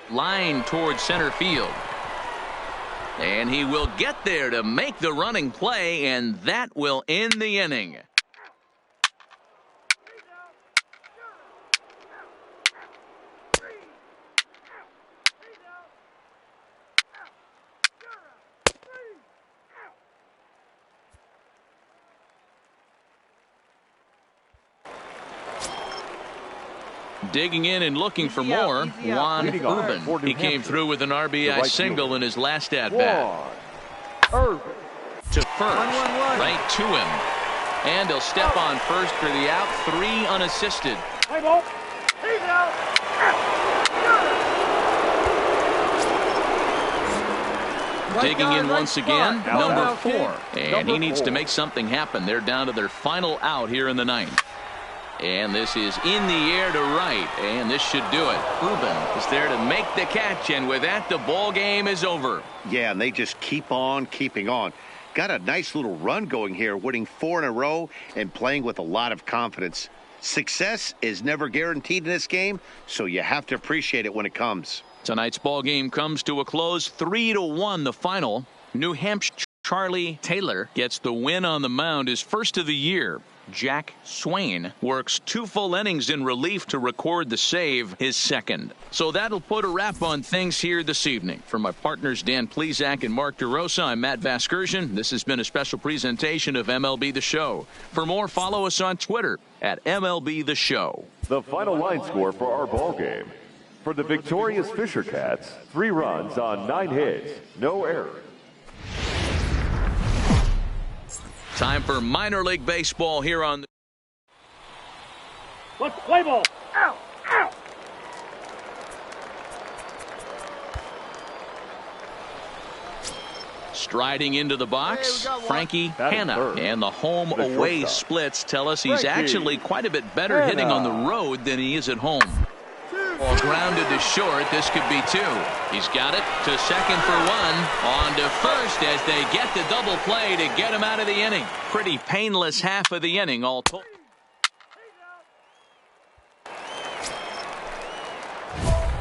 Line towards center field. And he will get there to make the running play, and that will end the inning. Digging in and looking for more, Juan Urban. He came through with an RBI single in his last at-bat. To first, right to him. And he'll step on first for the out, 3 unassisted. Play ball. He's out. Digging in once again, number 4. And he needs to make something happen. They're down to their final out here in the ninth. And this is in the air to right. And this should do it. Ruben is there to make the catch. And with that, the ball game is over. Yeah, and they just keep on keeping on. Got a nice little run going here, winning 4 in a row and playing with a lot of confidence. Success is never guaranteed in this game, so you have to appreciate it when it comes. Tonight's ball game comes to a close, 3-1 the final. New Hampshire Charlie Taylor gets the win on the mound, his first of the year. Jack Swain works 2 full innings in relief to record the save, his second. So that'll put a wrap on things here this evening. For my partners Dan Plesac and Mark DeRosa, I'm Matt Vasgersian. This has been a special presentation of MLB The Show. For more, follow us on Twitter at MLB The Show. The final line score for our ball game. For the victorious Fisher Cats, 3 runs on 9 hits, no errors. Time for minor league baseball here on. Let's play ball. Ow, ow. Striding into the box, Frankie Hanna. And the home-away splits tell us he's actually quite a bit better hitting on the road than he is at home. Ball grounded to short. This could be 2. He's got it to second for 1. On to first as they get the double play to get him out of the inning. Pretty painless half of the inning all told.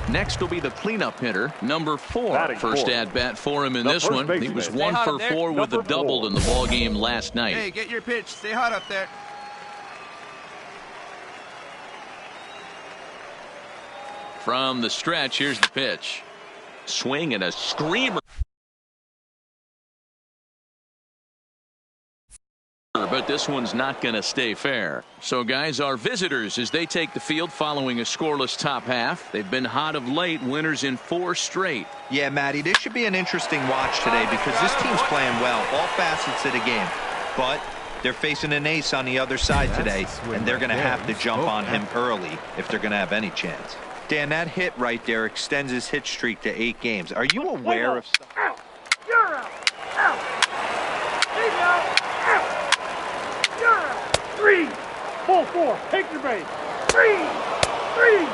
Next will be the cleanup hitter, number 4. First at bat for him in this one. He was 1 for 4 with a double in the ball game last night. Hey, get your pitch. Stay hot up there. From the stretch, here's the pitch. Swing and a screamer. But this one's not going to stay fair. So, guys, our visitors as they take the field following a scoreless top half. They've been hot of late, winners in 4 straight. Yeah, Matty, this should be an interesting watch today because this team's playing well, all facets of the game. But they're facing an ace on the other side today, and they're going to have to jump on him early if they're going to have any chance. Dan, that hit right there extends his hit streak to 8 games. Are you aware of... Out. You're out. Out. He's out. Out. You're out. 3. Pull 4. Take your base. 3. 3.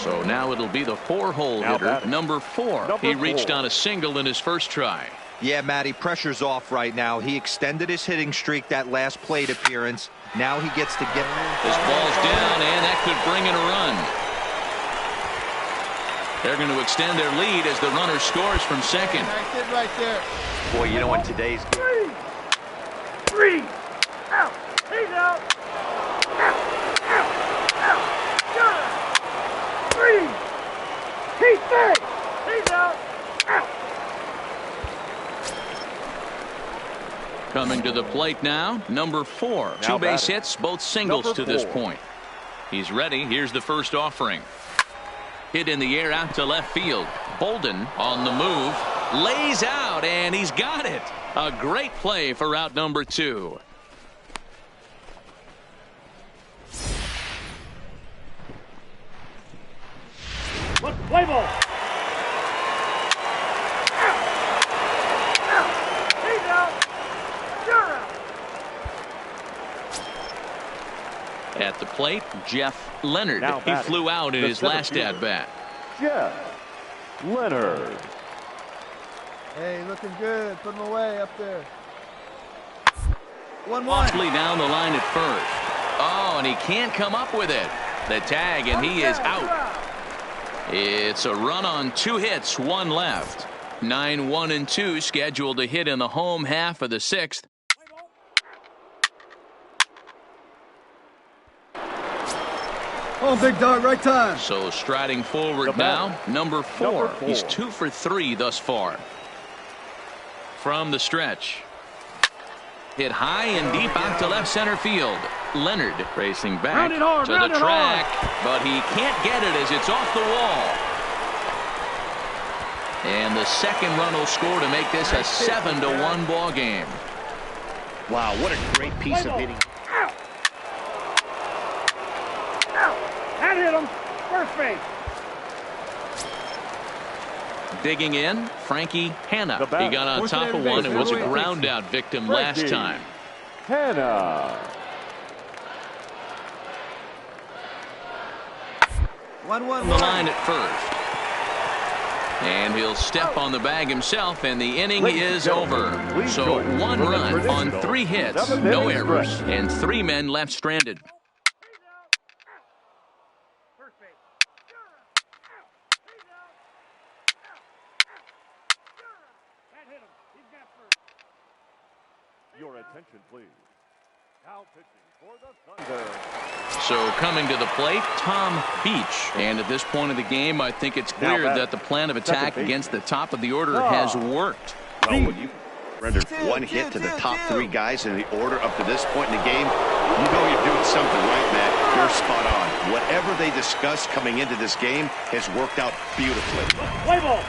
So now it'll be the 4-hole hitter, number 4. He reached on a single in his first try. Yeah, Matty, pressure's off right now. He extended his hitting streak that last plate appearance. Now he gets to get... This ball's down, and that could bring in a run. They're going to extend their lead as the runner scores from second. Nice hit right there. Boy, you know what today's... 3. 3. Out. He's out. Out. Out. Out. You're out. 3. He's safe. He's out. Out. Coming to the plate now, number 4. 2 base hits, both singles to this point. He's ready. Here's the first offering. Hit in the air out to left field. Bolden on the move. Lays out, and he's got it. A great play for out number 2. Let's play ball. At the plate, Jeff Leonard. He flew out in his last at-bat. Jeff Leonard. Hey, looking good. Put him away up there. 1-1. Softly down the line at first. Oh, and he can't come up with it. The tag, and he is out. It's a run on 2 hits, 1 left. 9, 1, and 2 scheduled to hit in the home half of the 6th. Oh, big dog, right time. So striding forward now, number 4. He's 2 for 3 thus far. From the stretch. Hit high and deep out to left center field. Leonard racing back to the track, but he can't get it as it's off the wall. And the second run will score to make this a 7-1 ball game. Wow, what a great piece of hitting. Out. Out. That hit him. First base. Digging in, Frankie Hanna. He got on top of one and was a ground out victim last time. Hanna. 1-1. On the line at first. And he'll step on the bag himself, and the inning is over. So 1 run on 3 hits, no errors, and 3 men left stranded. First base. That hit him. He's got first. Your attention, please. Now pitching for the Thunder. So coming to the plate, Tom Beach. And at this point of the game, I think it's clear that the plan of attack against the top of the order has worked. Well, when you rendered 1 hit to the top 3 guys in the order up to this point in the game, you know you're doing something right, Matt. You're spot on. Whatever they discussed coming into this game has worked out beautifully. Play ball.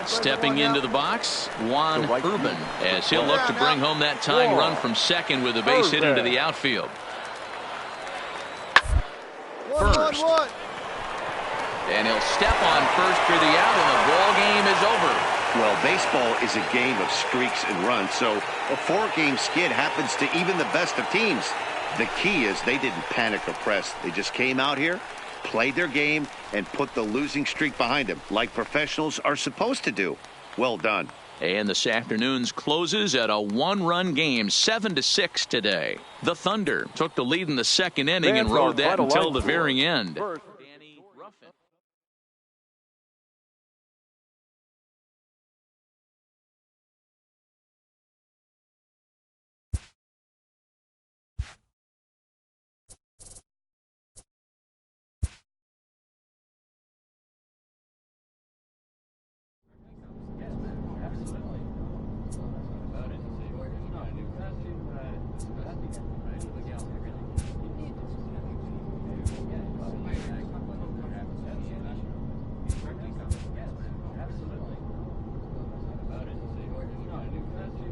Stepping into the box, Juan Urban, as he'll look to bring home that tying run from second with a base hit into the outfield. First. And he'll step on first for the out, and the ball game is over. Well, baseball is a game of streaks and runs, so a 4-game skid happens to even the best of teams. The key is they didn't panic or press. They just came out here, played their game, and put the losing streak behind them, like professionals are supposed to do. Well done. And this afternoon's closes at a 1-run game, 7-6 today. The Thunder took the lead in the second inning and rode that until the very end.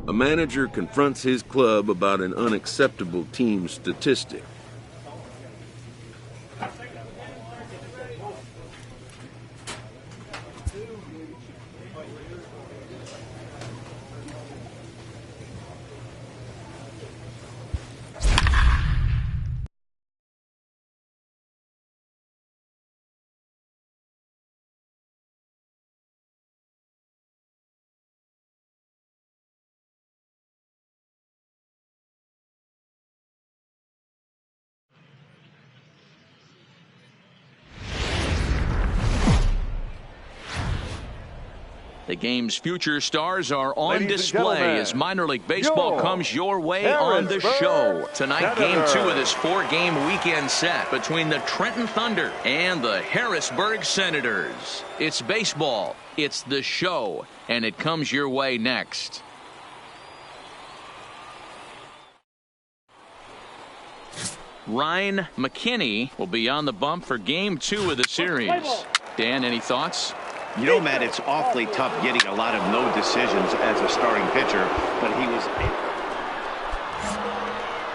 A manager confronts his club about an unacceptable team statistic. The game's future stars are on display as minor league baseball comes your way on the show. Tonight, game 2 of this 4-game weekend set between the Trenton Thunder and the Harrisburg Senators. It's baseball, it's the show, and it comes your way next. Ryan McKinney will be on the bump for game 2 of the series. Dan, any thoughts? You know, Matt, it's awfully tough getting a lot of no decisions as a starting pitcher, but he was...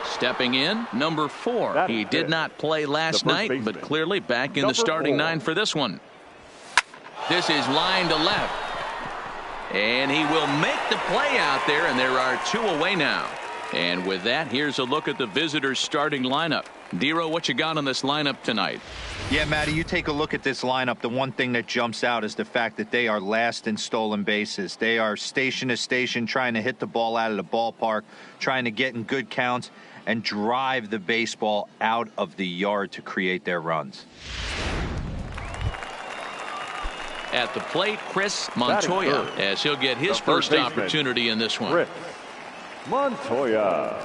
Stepping in, number 4. He did not play last night, but clearly back in the starting 9 for this one. This is line to left. And he will make the play out there, and there are 2 away now. And with that, here's a look at the visitors' starting lineup. Dero, what you got on this lineup tonight? Yeah, Matty, you take a look at this lineup. The one thing that jumps out is the fact that they are last in stolen bases. They are station to station trying to hit the ball out of the ballpark, trying to get in good counts and drive the baseball out of the yard to create their runs. At the plate, Chris Montoya, as he'll get his first opportunity in this one. Montoya.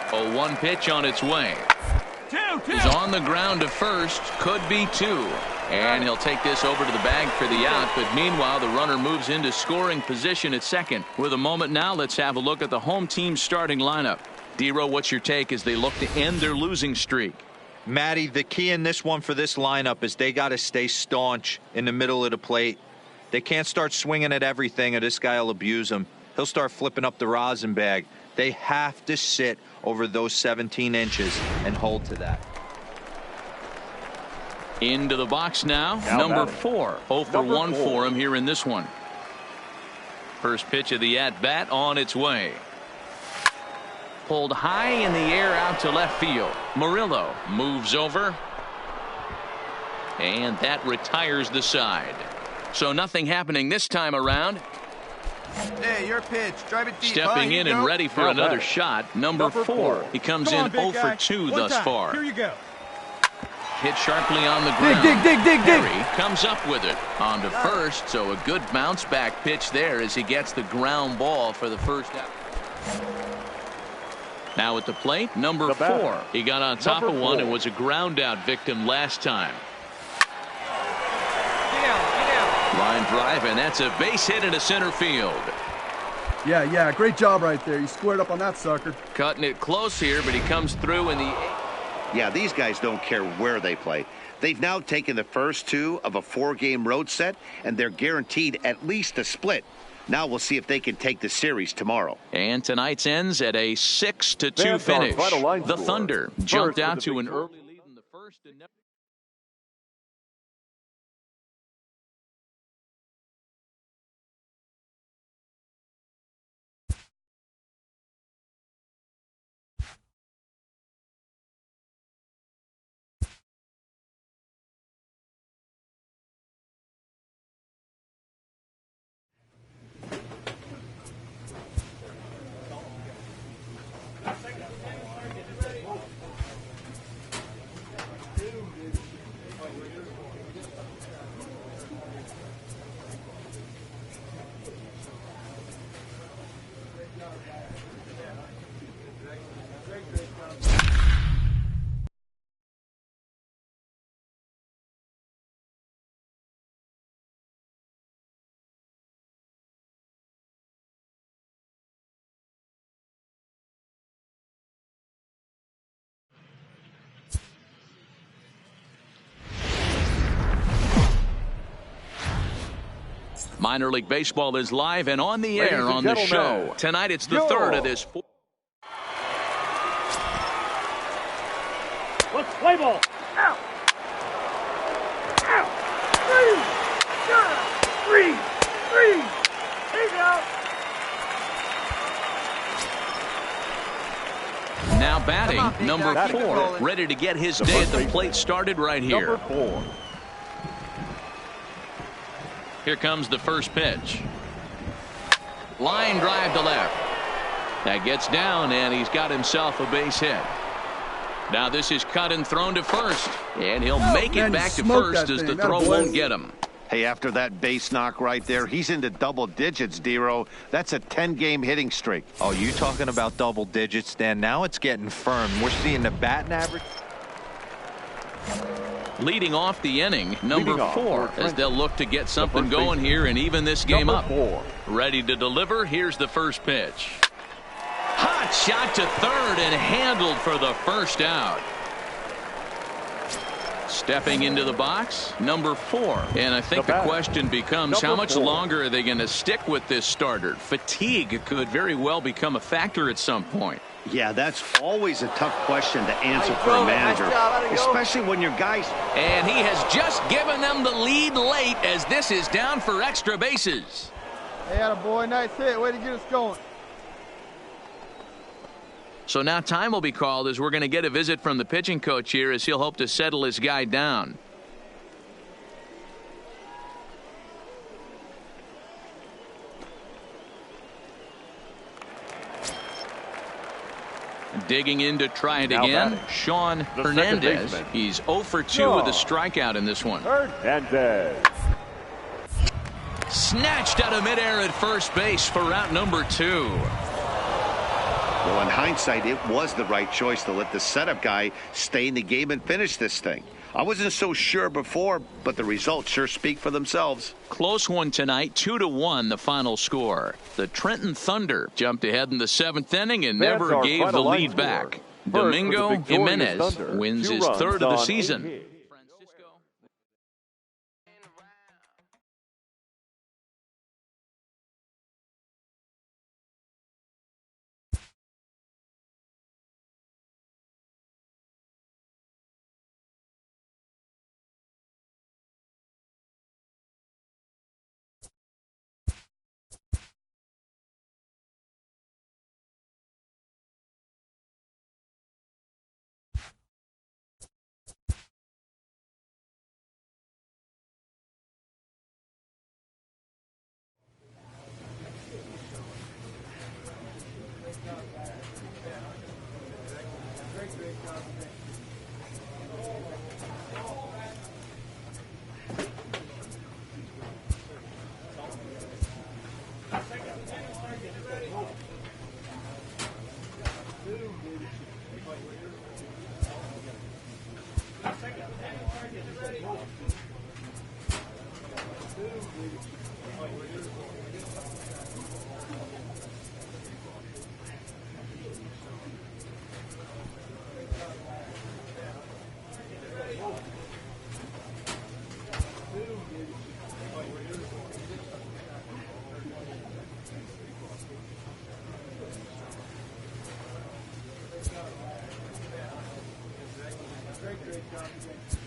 0-1 pitch on its way. He's on the ground to first, could be 2. And he'll take this over to the bag for the out, but meanwhile the runner moves into scoring position at second. With a moment now, let's have a look at the home team starting lineup. Dero, what's your take as they look to end their losing streak? Matty, the key in this one for this lineup is they got to stay staunch in the middle of the plate. They can't start swinging at everything, or this guy will abuse them. He'll start flipping up the rosin bag. They have to sit over those 17 inches and hold to that. Into the box now number 4. 0 for 1 for him here in this one. First pitch of the at-bat on its way. Pulled high in the air out to left field. Murillo moves over. And that retires the side. So nothing happening this time around. Hey, your pitch. Drive it deep. Stepping in and ready for another shot. Number 4. He comes in 0 for 2 thus far. Here you go. Hit sharply on the ground. Dig. Harry comes up with it on to first, so a good bounce back pitch there as he gets the ground ball for the first out. Now at the plate, number 4. He got on top of one and was a ground out victim last time. Get down. Line drive, and that's a base hit into center field. Yeah, great job right there. You squared up on that sucker. Cutting it close here, but he comes through in the... Yeah, these guys don't care where they play. They've now taken the first 2 of a 4-game road set, and they're guaranteed at least a split. Now we'll see if they can take the series tomorrow. And tonight's ends at a 6-2 finish. The Thunder jumped out to an early lead in the first. And Minor League Baseball is live and on the air on the show. Tonight it's the third of this. Let's play ball. Out. Out. 3. Take out. Now batting, number 4, ready to get his day at the plate started right here. Number 4. Here comes the first pitch. Line drive to left. That gets down, and he's got himself a base hit. Now this is cut and thrown to first, and he'll make it back to first as the throw won't get him. Hey, after that base knock right there, he's into double digits, Dero. That's a 10-game hitting streak. Oh, you talking about double digits, Dan? Now it's getting firm. We're seeing the batting average. Leading off the inning, number 4, as they'll look to get something going here and even this game up. Ready to deliver. Here's the first pitch. Hot shot to third and handled for the first out. Stepping into the box, number 4. And I think the question becomes, how much longer are they going to stick with this starter? Fatigue could very well become a factor at some point. Yeah, that's always a tough question to answer for a manager, especially when your guys... And he has just given them the lead late as this is down for extra bases. Hey, attaboy, nice hit. Way to get us going. So now time will be called as we're going to get a visit from the pitching coach here as he'll hope to settle his guy down. Digging in to try it again, Sean Hernandez. He's 0 for 2 with a strikeout in this one. Hernandez. Snatched out of midair at first base for route number 2. Well, in hindsight, it was the right choice to let the setup guy stay in the game and finish this thing. I wasn't so sure before, but the results sure speak for themselves. Close one tonight, 2-1 the final score. The Trenton Thunder jumped ahead in the 7th inning and never gave the lead back. Domingo Jimenez Thunder, wins 2 his runs third of the on 8 season. hits.